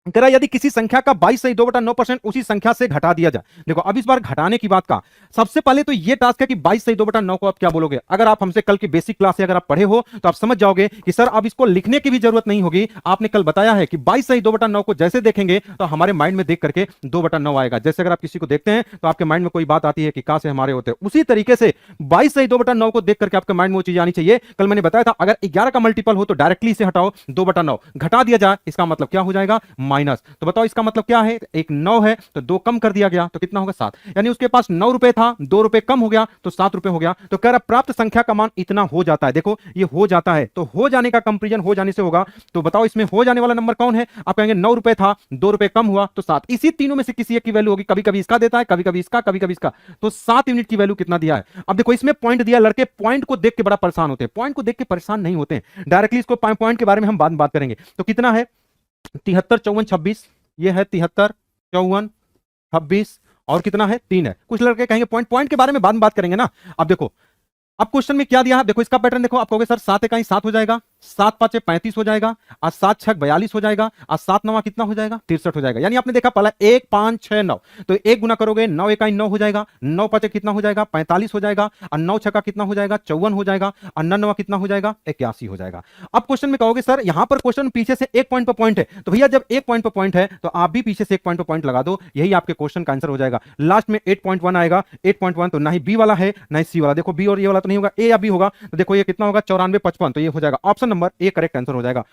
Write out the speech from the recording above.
कह रहा है यदि किसी संख्या का 22 सही 2/9% उसी संख्या से घटा दिया जाए। देखो अब इस बार घटाने की बात का सबसे पहले तो ये टास्क है कि 22 सही 2/9 को आप क्या बोलोगे। अगर आप हमसे कल की बेसिक क्लास से अगर आप पढ़े हो तो आप समझ जाओगे कि सर अब इसको लिखने की भी जरूरत नहीं होगी। आपने कल बताया है कि 22 सही 2/9 को जैसे देखेंगे तो हमारे माइंड में देख करके 2/9 आएगा। जैसे अगर आप किसी को देखते हैं तो आपके माइंड में कोई बात आती है कि काश हमारे होते, उसी तरीके से 22 सही 2/9 को देख करके आपके माइंड में वो चीज आनी चाहिए। कल मैंने बताया था अगर 11 का मल्टीपल हो तो डायरेक्टली इसे हटाओ, 2/9 घटा दिया जाए, इसका मतलब क्या हो जाएगा, माइनस। तो बताओ इसका मतलब क्या है, एक 9 है तो 2 कम कर दिया गया तो कितना होगा 7, यानी उसके पास 9 रुपए था, 2 रुपए कम हो गया तो 7 रुपए हो गया। तो कह रहा प्राप्त संख्या का मान इतना हो जाता है। देखो ये हो जाता है तो हो जाने का कंपेरिजन हो जाने से होगा। तो बताओ इसमें हो जाने वाला नंबर कौन है, आप कहेंगे 9 रुपए था, 2 रुपए कम हुआ तो 7। इसी तीनों में से किसी एक की वैल्यू होगी, कभी कभी इसका देता है, कभी कभी इसका, कभी कभी इसका। तो 7 यूनिट की वैल्यू कितना दिया है। अब देखो इसमें पॉइंट दिया, लड़के पॉइंट को देख के बड़ा परेशान होते हैं, पॉइंट को देख के परेशान नहीं होते हैं, डायरेक्टली इसको पॉइंट के बारे में हम बाद में बात करेंगे। तो कितना है 73 54 26, ये है 73 54 26 और कितना है 3 है। कुछ लड़के कहेंगे पॉइंट, पॉइंट के बारे में बाद में बात करेंगे ना। अब देखो अब क्वेश्चन में क्या दिया है, देखो इसका पैटर्न देखो, आप कहोगे सर 7 इकाई 7 हो जाएगा, 7 5 35 हो जाएगा, और 7 6 42 हो जाएगा, और 7 9 कितना हो जाएगा 63 हो जाएगा। यानी आपने देखा पहला 1 5 6 9, तो 1 गुना करोगे 9 इकाई 9 हो जाएगा, 9 5 कितना हो जाएगा 45 हो जाएगा, और 9 6 कितना हो जाएगा 54 हो जाएगा, और 9 9 कितना हो जाएगा 81 हो जाएगा। अब क्वेश्चन में कहोगे सर यहां पर क्वेश्चन पीछे से एक पॉइंट पर पॉइंट है, तो भैया जब एक पॉइंट पर पॉइंट है तो आप भी पीछे से एक पॉइंट पर पॉइंट लगा दो, यही आपके क्वेश्चन का आंसर हो जाएगा। लास्ट में 8.1 आएगा, 8.1 तो ना ही बी वाला है ना ही सी वाला। देखो बी और ये वाला तो नहीं होगा, ए या बी होगा, तो देखो ये कितना होगा 94 55, तो ये हो जाएगा option number A correct answer हो जाएगा।